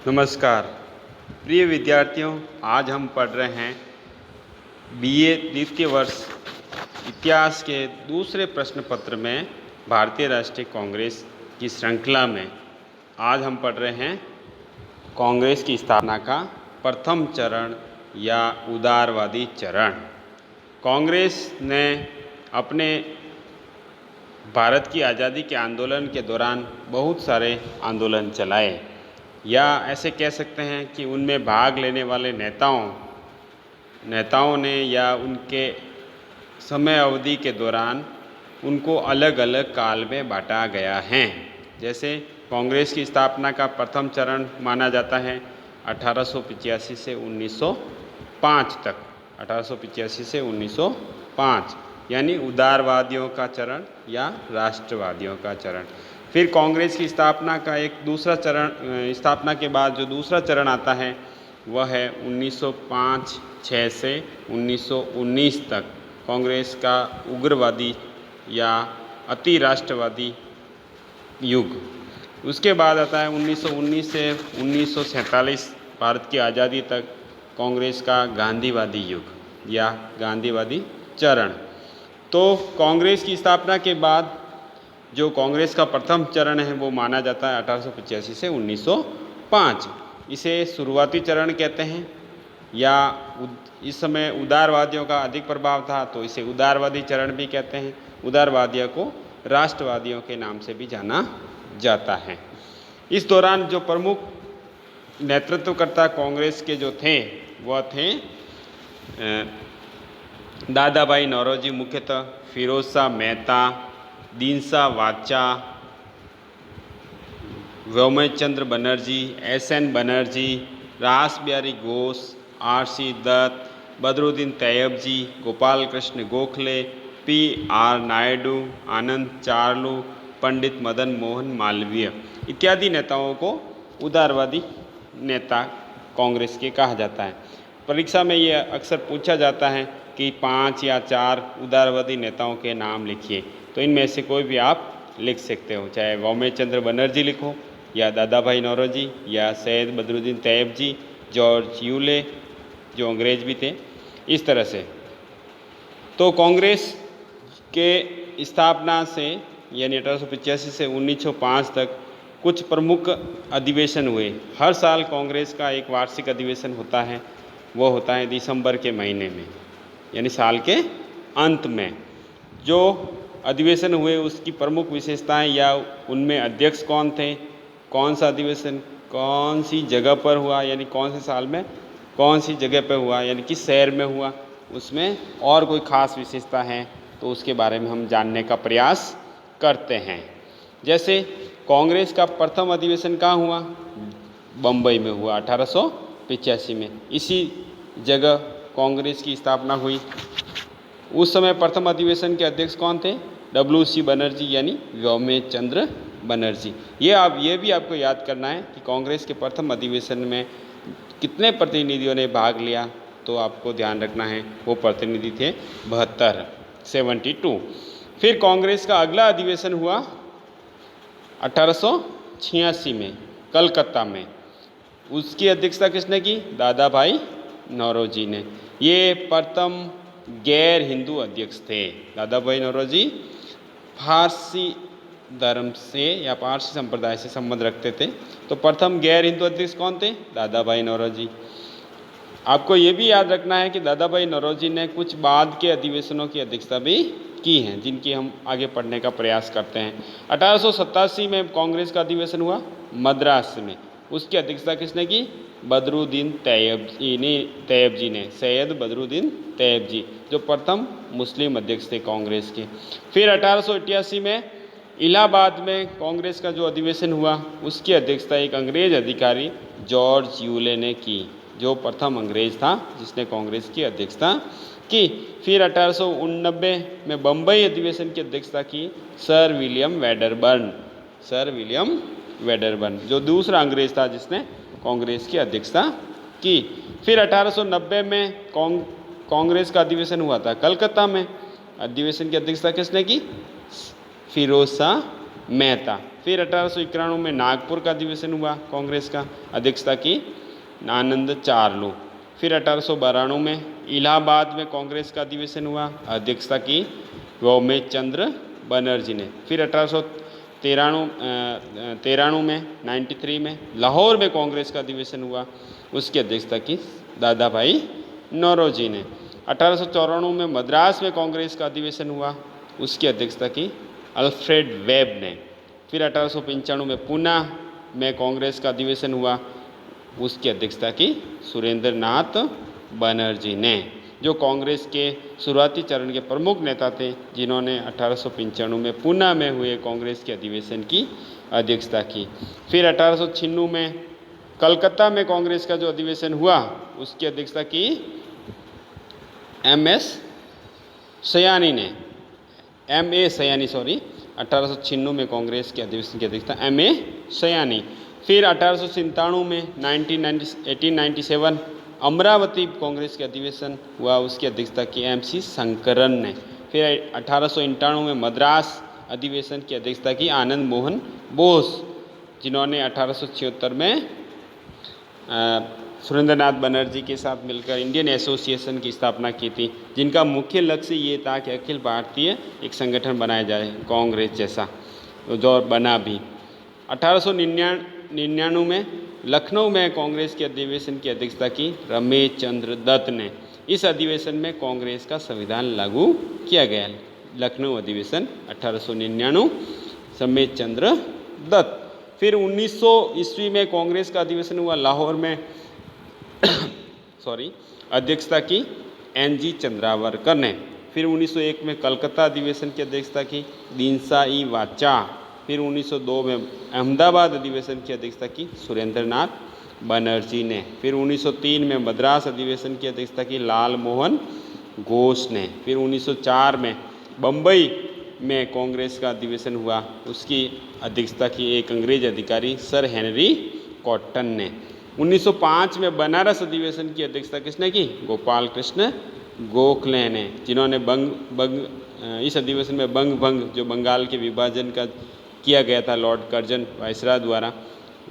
नमस्कार प्रिय विद्यार्थियों, आज हम पढ़ रहे हैं बीए द्वितीय वर्ष इतिहास के दूसरे प्रश्न पत्र में भारतीय राष्ट्रीय कांग्रेस की श्रृंखला में आज हम पढ़ रहे हैं कांग्रेस की स्थापना का प्रथम चरण या उदारवादी चरण। कांग्रेस ने अपने भारत की आज़ादी के आंदोलन के दौरान बहुत सारे आंदोलन चलाए, या ऐसे कह सकते हैं कि उनमें भाग लेने वाले नेताओं ने या उनके समय अवधि के दौरान उनको अलग अलग काल में बांटा गया है। जैसे कांग्रेस की स्थापना का प्रथम चरण माना जाता है 1885 से 1905 तक, 1885 से 1905 यानी उदारवादियों का चरण या राष्ट्रवादियों का चरण। फिर कांग्रेस की स्थापना का एक दूसरा चरण, स्थापना के बाद जो दूसरा चरण आता है वह है 1905-06 से 1919 तक कांग्रेस का उग्रवादी या अति राष्ट्रवादी युग। उसके बाद आता है 1919 से 1947 भारत की आज़ादी तक कांग्रेस का गांधीवादी युग या गांधीवादी चरण। तो कांग्रेस की स्थापना के बाद जो कांग्रेस का प्रथम चरण है वो माना जाता है 1885 से 1905। इसे शुरुआती चरण कहते हैं, या इस समय उदारवादियों का अधिक प्रभाव था तो इसे उदारवादी चरण भी कहते हैं। उदारवादियों को राष्ट्रवादियों के नाम से भी जाना जाता है। इस दौरान जो प्रमुख नेतृत्वकर्ता कांग्रेस के जो थे वह थे दादा भाई नौरोजी, मुख्यतः फिरोज शाह मेहता, दीनशाह वाचा, व्योमचंद्र बनर्जी, एस.एन. बनर्जी, रास बिहारी घोष, आर.सी. दत्त, बदरुद्दीन तैयबजी, गोपाल कृष्ण गोखले, पी.आर. नायडू, आनंद चार्लू, पंडित मदन मोहन मालवीय इत्यादि नेताओं को उदारवादी नेता कांग्रेस के कहा जाता है। परीक्षा में ये अक्सर पूछा जाता है कि 5 या 4 उदारवादी नेताओं के नाम लिखिए, तो इनमें से कोई भी आप लिख सकते हो, चाहे व्योमचंद्र बनर्जी लिखो या दादा भाई नौरोजी या सैयद बदरुद्दीन तैयबजी, जॉर्ज यूले जो अंग्रेज भी थे, इस तरह से। तो कांग्रेस के स्थापना से यानी 1885 से 1905 तक कुछ प्रमुख अधिवेशन हुए। हर साल कांग्रेस का एक वार्षिक अधिवेशन होता है, वो होता है दिसंबर के महीने में यानी साल के अंत में। जो अधिवेशन हुए उसकी प्रमुख विशेषताएं या उनमें अध्यक्ष कौन थे, कौन सा अधिवेशन कौन सी जगह पर हुआ यानी कौन से साल में कौन सी जगह पर हुआ यानी किस शहर में हुआ, उसमें और कोई ख़ास विशेषता है तो उसके बारे में हम जानने का प्रयास करते हैं। जैसे कांग्रेस का प्रथम अधिवेशन कहाँ हुआ? बम्बई में हुआ 1885 में। इसी जगह कांग्रेस की स्थापना हुई। उस समय प्रथम अधिवेशन के अध्यक्ष कौन थे? W.C. बनर्जी यानी व्योमचंद्र बनर्जी। ये भी आपको याद करना है कि कांग्रेस के प्रथम अधिवेशन में कितने प्रतिनिधियों ने भाग लिया, तो आपको ध्यान रखना है वो प्रतिनिधि थे 72। फिर कांग्रेस का अगला अधिवेशन हुआ 1886 में कलकत्ता में। उसकी अध्यक्षता किसने की? दादा भाई नौरोजी ने। ये प्रथम गैर हिंदू अध्यक्ष थे। दादा भाई नौरोजी फारसी धर्म से या पारसी संप्रदाय से संबंध रखते थे, तो प्रथम गैर हिंदू अध्यक्ष कौन थे? दादा भाई नौरोजी। आपको ये भी याद रखना है कि दादा भाई नौरोजी ने कुछ बाद के अधिवेशनों की अध्यक्षता भी की हैं, जिनकी हम आगे पढ़ने का प्रयास करते हैं। 1887 में कांग्रेस का अधिवेशन हुआ मद्रास में। उसकी अध्यक्षता किसने की? बदरुद्दीन तैयबजी ने, सैयद बदरुद्दीन तैयबजी, जो प्रथम मुस्लिम अध्यक्ष थे कांग्रेस के। फिर 1888 में इलाहाबाद में कांग्रेस का जो अधिवेशन हुआ उसकी अध्यक्षता एक अंग्रेज अधिकारी जॉर्ज यूले ने की, जो प्रथम अंग्रेज था जिसने कांग्रेस की अध्यक्षता की। फिर 1889 में बम्बई अधिवेशन की अध्यक्षता की सर विलियम वेडरबर्न, जो दूसरा अंग्रेज था जिसने कांग्रेस की अध्यक्षता की। फिर 1890 में कांग्रेस का अधिवेशन हुआ था कलकत्ता में। अधिवेशन की अध्यक्षता किसने की? फिरोज शाह मेहता। फिर 1891 में नागपुर का अधिवेशन हुआ कांग्रेस का, अध्यक्षता की आनंद चारलू। फिर 1892 में इलाहाबाद में कांग्रेस का अधिवेशन हुआ, अध्यक्षता की व्योमेश चंद्र बनर्जी ने। फिर 1893 में 93 में लाहौर में कांग्रेस का अधिवेशन हुआ, उसकी अध्यक्षता की दादा भाई नौरोजी ने। 1894 में मद्रास में कांग्रेस का अधिवेशन हुआ, उसकी अध्यक्षता की अल्फ्रेड वेब ने। फिर 1895 में पूना में कांग्रेस का अधिवेशन हुआ, उसकी अध्यक्षता की सुरेंद्र नाथ बनर्जी ने, जो कांग्रेस के शुरुआती चरण के प्रमुख नेता थे, जिन्होंने 1895 में पूना में हुए कांग्रेस के अधिवेशन की अध्यक्षता की। फिर 1896 में कलकत्ता में कांग्रेस का जो अधिवेशन हुआ, उसकी अध्यक्षता की M.A. सयानी ने। 1896 में कांग्रेस के अधिवेशन की अध्यक्षता M.A. सयानी। फिर 1897 में 1897 अमरावती कांग्रेस के अधिवेशन हुआ, उसकी अध्यक्षता की M.C. शंकरन ने। फिर 1891 में मद्रास अधिवेशन की अध्यक्षता की आनंद मोहन बोस, जिन्होंने 1876 में सुरेंद्र नाथ बनर्जी के साथ मिलकर इंडियन एसोसिएशन की स्थापना की थी, जिनका मुख्य लक्ष्य ये था कि अखिल भारतीय एक संगठन बनाया जाए कांग्रेस जैसा, जो बना भी। 1899 में लखनऊ में कांग्रेस के अधिवेशन की अध्यक्षता की रमेश चंद्र दत्त ने। इस अधिवेशन में कांग्रेस का संविधान लागू किया गया। लखनऊ अधिवेशन 1899, रमेश चंद्र दत्त। फिर 1900 ईस्वी में कांग्रेस का अधिवेशन हुआ लाहौर में अध्यक्षता की N.G. चंद्रावरकर ने। फिर 1901 में कलकत्ता अधिवेशन की अध्यक्षता की दीनसा ई वाचा। फिर 1902 में अहमदाबाद अधिवेशन की अध्यक्षता की सुरेंद्र नाथ बनर्जी ने। फिर 1903 में मद्रास अधिवेशन की अध्यक्षता की लाल मोहन घोष ने। फिर 1904 में बम्बई में कांग्रेस का अधिवेशन हुआ, उसकी अध्यक्षता की एक अंग्रेज अधिकारी सर हेनरी कॉटन ने। 1905 में बनारस अधिवेशन की अध्यक्षता किसने की? गोपाल कृष्ण गोखले ने, जिन्होंने इस अधिवेशन में बंग भंग, जो बंगाल के विभाजन का किया गया था लॉर्ड कर्जन वायसराय द्वारा,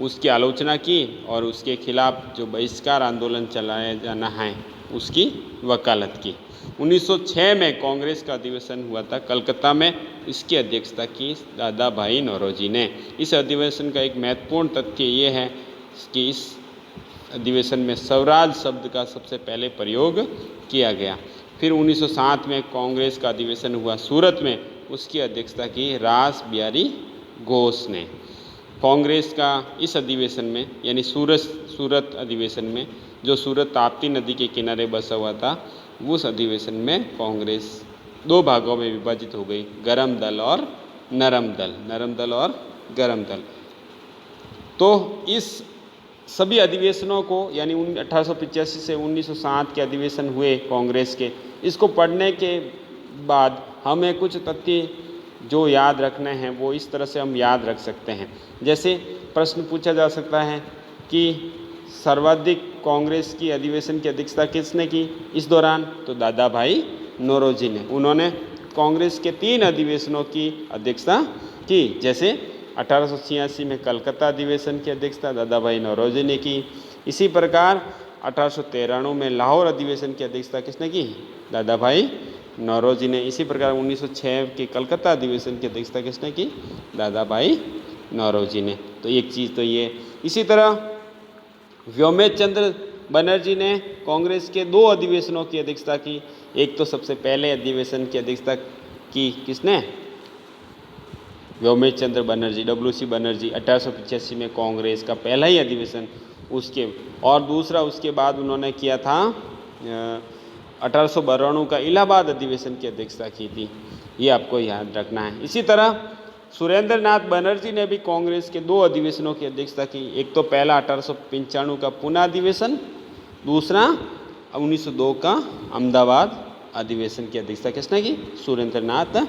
उसकी आलोचना की और उसके खिलाफ जो बहिष्कार आंदोलन चलाया जाना है उसकी वकालत की। 1906 में कांग्रेस का अधिवेशन हुआ था कलकत्ता में, इसकी अध्यक्षता की दादा भाई नौरोजी ने। इस अधिवेशन का एक महत्वपूर्ण तथ्य ये है कि इस अधिवेशन में स्वराज शब्द का सबसे पहले प्रयोग किया गया। फिर 1907 में कांग्रेस का अधिवेशन हुआ सूरत में, उसकी अध्यक्षता की रास बिहारी घोष ने। कांग्रेस का इस अधिवेशन में, यानी सूरत अधिवेशन में, जो सूरत ताप्ती नदी के किनारे बसा हुआ था, उस अधिवेशन में कांग्रेस दो भागों में विभाजित हो गई, गरम दल और नरम दल। तो इस सभी अधिवेशनों को, यानी 1885 से 1907 के अधिवेशन हुए कांग्रेस के, इसको पढ़ने के बाद हमें कुछ तथ्य जो याद रखने हैं वो इस तरह से हम याद रख सकते हैं। जैसे प्रश्न पूछा जा सकता है कि सर्वाधिक कांग्रेस की अधिवेशन की अध्यक्षता किसने की इस दौरान? तो दादा भाई नौरोजी ने। उन्होंने कांग्रेस के 3 अधिवेशनों की अध्यक्षता की। जैसे 1886 में कलकत्ता अधिवेशन की अध्यक्षता दादा भाई नौरोजी ने की। इसी प्रकार 1893 में लाहौर अधिवेशन की अध्यक्षता किसने की? दादा भाई नौरोजी ने। इसी प्रकार 1906 के कलकत्ता अधिवेशन की अध्यक्षता किसने की? दादा भाई नौरोजी ने। तो एक चीज़ तो ये। इसी तरह व्योमेश चंद्र बनर्जी ने कांग्रेस के 2 अधिवेशनों की अध्यक्षता की। एक तो सबसे पहले अधिवेशन की अध्यक्षता की किसने? व्योमेश चंद्र बनर्जी, WC बनर्जी, 1885 में कांग्रेस का पहला ही अधिवेशन उसके, और दूसरा उसके बाद उन्होंने किया था 1892 का इलाहाबाद अधिवेशन की अध्यक्षता की थी। ये आपको याद रखना है। इसी तरह सुरेंद्र नाथ बनर्जी ने भी कांग्रेस के 2 अधिवेशनों की अध्यक्षता की। एक तो पहला 1895 का पूना अधिवेशन, दूसरा 1902 का अहमदाबाद अधिवेशन की अध्यक्षता किसने की? सुरेंद्र नाथ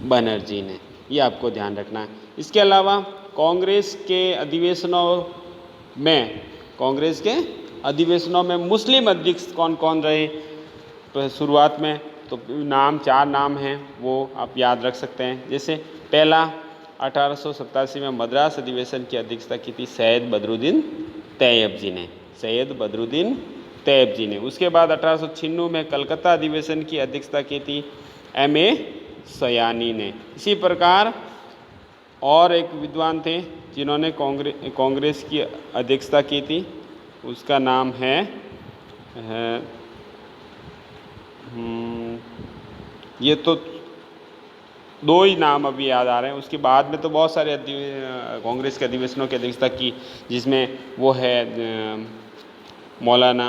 बनर्जी ने। ये आपको ध्यान रखना है। इसके अलावा कांग्रेस के अधिवेशनों में मुस्लिम अध्यक्ष कौन कौन रहे? तो शुरुआत में तो 4 नाम हैं, वो आप याद रख सकते हैं। जैसे पहला 1887 में मद्रास अधिवेशन की अध्यक्षता की थी सैयद बदरुद्दीन तैयब जी ने, सैयद बदरुद्दीन तैयब जी ने। उसके बाद 1896 में कलकत्ता अधिवेशन की अध्यक्षता की थी M.A. सयानी ने। इसी प्रकार और एक विद्वान थे जिन्होंने कांग्रेस की अध्यक्षता की थी, उसका नाम है ये तो दो ही नाम अभी याद आ रहे हैं, उसके बाद में तो बहुत सारे कांग्रेस के अधिवेशनों की अध्यक्षता की, जिसमें वो है मौलाना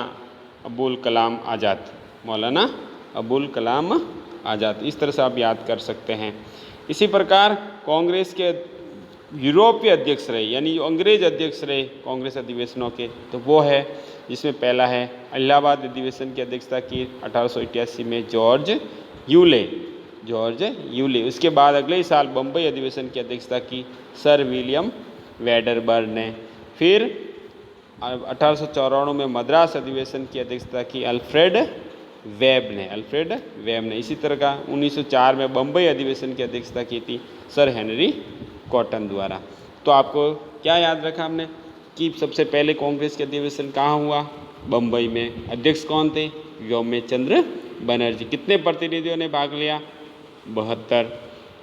अबुल कलाम आज़ाद, मौलाना अबुल कलाम आज़ाद। इस तरह से आप याद कर सकते हैं। इसी प्रकार कांग्रेस के यूरोपीय अध्यक्ष रहे, यानी जो अंग्रेज अध्यक्ष रहे कांग्रेस अधिवेशनों के, तो वो है जिसमें पहला है इलाहाबाद अधिवेशन की अध्यक्षता की 1888 में जॉर्ज यूले। उसके बाद अगले ही साल बम्बई अधिवेशन की अध्यक्षता की सर विलियम वेडरबर्न ने। फिर 1894 में मद्रास अधिवेशन की अध्यक्षता की अल्फ्रेड वेब ने। इसी तरह का 1904 में बम्बई अधिवेशन की अध्यक्षता की थी सर हेनरी कॉटन द्वारा। तो आपको क्या याद रखा हमने कि सबसे पहले कांग्रेस के अधिवेशन कहाँ हुआ? बम्बई में। अध्यक्ष कौन थे? व्योम चंद्र बनर्जी। कितने प्रतिनिधियों ने भाग लिया? 72,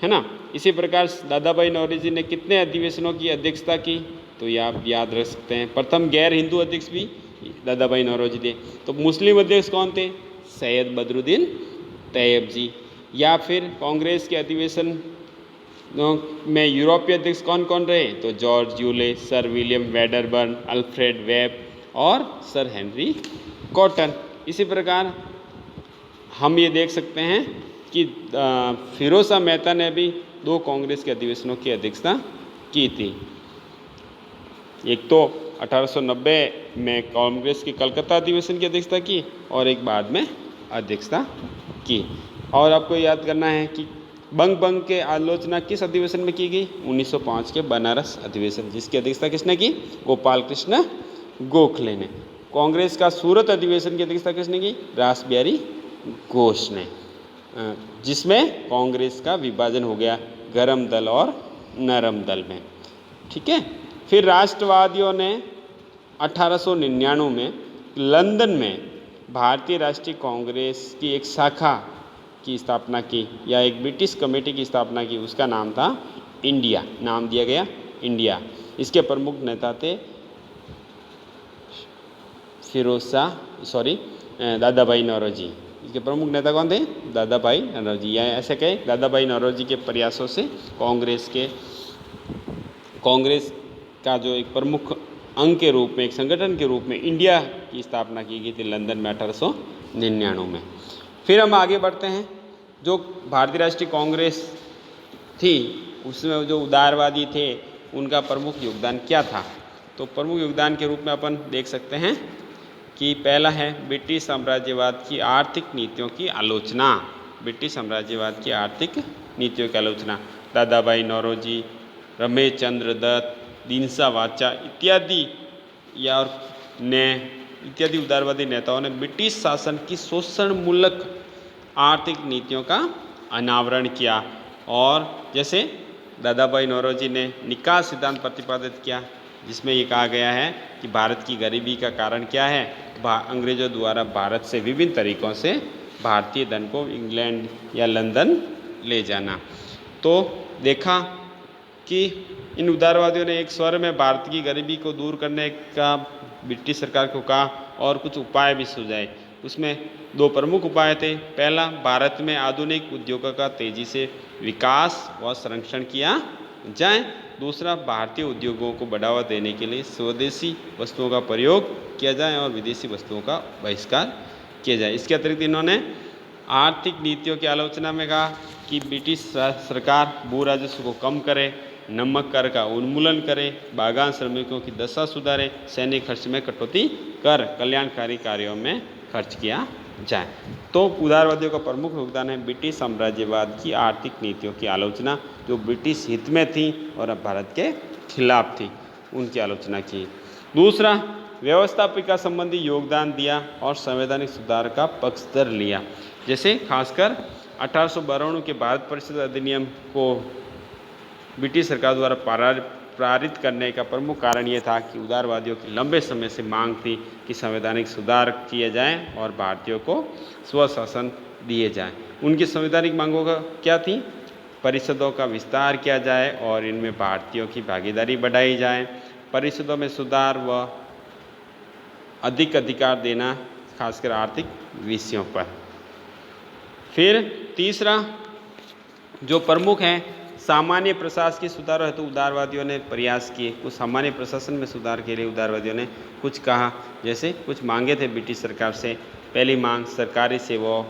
है ना। इसी प्रकार दादा भाई नौरोजी ने कितने अधिवेशनों की अध्यक्षता की? तो ये आप याद रख सकते हैं। प्रथम गैर हिंदू अध्यक्ष भी दादा भाई नौरोजी थे। तो मुस्लिम अध्यक्ष कौन थे? सैयद बदरुद्दीन तैयब जी। या फिर कांग्रेस के अधिवेशन में यूरोपीय अध्यक्ष कौन कौन रहे? तो George Yule, sir William Wedderburn, Alfred web और सर हेनरी कॉटन। इसी प्रकार हम ये देख सकते हैं कि फिरोज शाह मेहता ने भी 2 कांग्रेस के अधिवेशनों की अध्यक्षता की थी। एक तो 1890 में कांग्रेस की कलकत्ता अधिवेशन की अध्यक्षता की और एक बाद में अध्यक्षता की। और आपको याद करना है कि बंग के आलोचना किस अधिवेशन में की गई? 1905 के बनारस अधिवेशन, जिसकी अध्यक्षता किसने की? गोपाल कृष्ण गोखले ने। कांग्रेस का सूरत अधिवेशन की अध्यक्षता किसने की? रास बिहारी घोष ने, जिसमें कांग्रेस का विभाजन हो गया गरम दल और नरम दल में। ठीक है। फिर राष्ट्रवादियों ने 1899 में लंदन में भारतीय राष्ट्रीय कांग्रेस की एक शाखा की स्थापना की, या एक ब्रिटिश कमेटी की स्थापना की। उसका नाम था इंडिया, नाम दिया गया इंडिया। इसके प्रमुख नेता थे दादा भाई नौरोजी। इसके प्रमुख नेता कौन थे? दादा भाई नौरोजी। या ऐसे कहे दादा भाई नौरोजी के प्रयासों से कांग्रेस का जो एक प्रमुख अंग के रूप में, एक संगठन के रूप में इंडिया की स्थापना की गई थी लंदन में 1899 में। फिर हम आगे बढ़ते हैं। जो भारतीय राष्ट्रीय कांग्रेस थी उसमें जो उदारवादी थे उनका प्रमुख योगदान क्या था? तो प्रमुख योगदान के रूप में अपन देख सकते हैं कि पहला है ब्रिटिश साम्राज्यवाद की आर्थिक नीतियों की आलोचना। ब्रिटिश साम्राज्यवाद की आर्थिक नीतियों की आलोचना। दादा भाई नौरोजी, रमेश चंद्र दत्त, दीनसा वाचा इत्यादि उदारवादी नेताओं ने ब्रिटिश शासन की शोषणमूलक आर्थिक नीतियों का अनावरण किया। और जैसे दादा भाई नौरोजी ने निकास सिद्धांत प्रतिपादित किया, जिसमें ये कहा गया है कि भारत की गरीबी का कारण क्या है? अंग्रेजों द्वारा भारत से विभिन्न तरीक़ों से भारतीय धन को इंग्लैंड या लंदन ले जाना। तो देखा कि इन उदारवादियों ने एक स्वर में भारत की गरीबी को दूर करने का ब्रिटिश सरकार को कहा और कुछ उपाय भी सुझाए। उसमें 2 प्रमुख उपाय थे। पहला, भारत में आधुनिक उद्योगों का तेज़ी से विकास व संरक्षण किया जाए। दूसरा, भारतीय उद्योगों को बढ़ावा देने के लिए स्वदेशी वस्तुओं का प्रयोग किया जाए और विदेशी वस्तुओं का बहिष्कार किया जाए। इसके अतिरिक्त इन्होंने आर्थिक नीतियों की आलोचना में कहा कि ब्रिटिश सरकार भू राजस्व को कम करे, नमक कर का उन्मूलन करे, बागान श्रमिकों की दशा सुधारे, सैनिक खर्च में कटौती कर कल्याणकारी कार्यों में खर्च किया जाए। तो उदारवादियों का प्रमुख योगदान है ब्रिटिश साम्राज्यवाद की आर्थिक नीतियों की आलोचना, जो ब्रिटिश हित में थी और अब भारत के खिलाफ थी, उनकी आलोचना की। दूसरा, व्यवस्थापिका संबंधी योगदान दिया और संवैधानिक सुधार का पक्षधर लिया। जैसे खासकर 1892 के भारत परिषद अधिनियम को ब्रिटिश सरकार द्वारा पारित करने का प्रमुख कारण ये था कि उदारवादियों की लंबे समय से मांग थी कि संवैधानिक सुधार किए जाएं और भारतीयों को स्वशासन दिए जाएं। उनकी संवैधानिक मांगों का क्या थी? परिषदों का विस्तार किया जाए और इनमें भारतीयों की भागीदारी बढ़ाई जाए, परिषदों में सुधार व अधिक अधिकार देना, खासकर आर्थिक विषयों पर। फिर तीसरा जो प्रमुख है, सामान्य प्रशासन की सुधार हेतु उदारवादियों ने प्रयास किए। कुछ सामान्य प्रशासन में सुधार के लिए उदारवादियों ने कुछ कहा, जैसे कुछ मांगे थे ब्रिटिश सरकार से। पहली मांग, सरकारी सेवाओं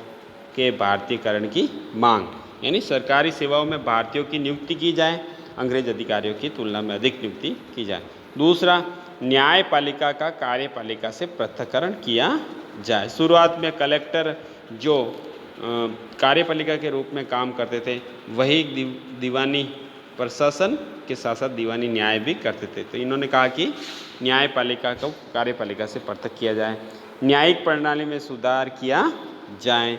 के भारतीयकरण की मांग, यानी सरकारी सेवाओं में भारतीयों की नियुक्ति की जाए, अंग्रेज अधिकारियों की तुलना में अधिक नियुक्ति की जाए। दूसरा, न्यायपालिका का कार्यपालिका से पृथक्करण किया जाए। शुरुआत में कलेक्टर जो कार्यपालिका के रूप में काम करते थे, वही दीवानी प्रशासन के साथ साथ दीवानी न्याय भी करते थे। तो इन्होंने कहा कि न्यायपालिका को कार्यपालिका से पृथक किया जाए, न्यायिक प्रणाली में सुधार किया जाए।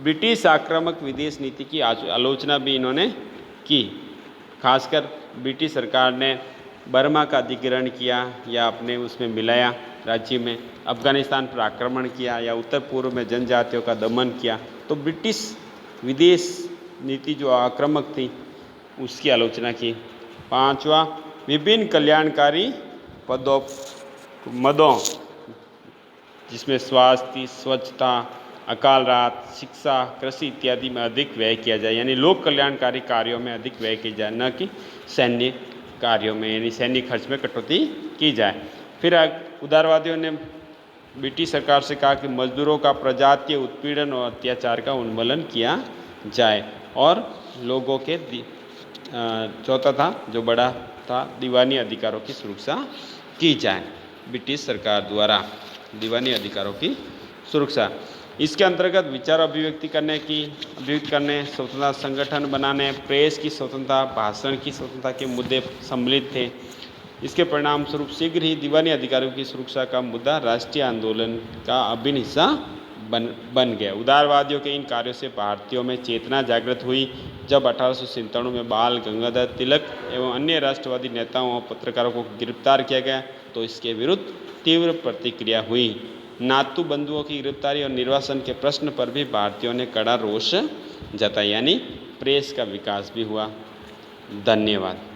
ब्रिटिश आक्रामक विदेश नीति की आलोचना भी इन्होंने की। खासकर ब्रिटिश सरकार ने बर्मा का अधिग्रहण किया या अपने उसमें मिलाया राज्य में, अफगानिस्तान पर आक्रमण किया या उत्तर पूर्व में जनजातियों का दमन किया। तो ब्रिटिश विदेश नीति जो आक्रामक थी उसकी आलोचना की। पांचवा, विभिन्न कल्याणकारी मदों जिसमें स्वास्थ्य, स्वच्छता, अकाल राहत, शिक्षा, कृषि इत्यादि में अधिक व्यय किया जाए, यानी लोक कल्याणकारी कार्यों में अधिक व्यय किया जाए, न कि सैन्य कार्यों में, यानी सैन्य खर्च में कटौती की जाए। फिर उदारवादियों ने ब्रिटिश सरकार से कहा कि मजदूरों का प्रजातीय उत्पीड़न और अत्याचार का उन्मूलन किया जाए और लोगों के चौथा था जो बड़ा था, दीवानी अधिकारों की सुरक्षा की जाए। ब्रिटिश सरकार द्वारा दीवानी अधिकारों की सुरक्षा, इसके अंतर्गत विचार अभिव्यक्ति करने, स्वतंत्रता संगठन बनाने, प्रेस की स्वतंत्रता, भाषण की स्वतंत्रता के मुद्दे सम्मिलित थे। इसके परिणाम स्वरूप शीघ्र ही दीवानी अधिकारों की सुरक्षा का मुद्दा राष्ट्रीय आंदोलन का अभिन्न हिस्सा बन गया। उदारवादियों के इन कार्यों से भारतीयों में चेतना जागृत हुई। जब 1897 में बाल गंगाधर तिलक एवं अन्य राष्ट्रवादी नेताओं और पत्रकारों को गिरफ्तार किया गया तो इसके विरुद्ध तीव्र प्रतिक्रिया हुई। नातू बंधुओं की गिरफ्तारी और निर्वासन के प्रश्न पर भी भारतीयों ने कड़ा रोष जताया, यानी प्रेस का विकास भी हुआ। धन्यवाद।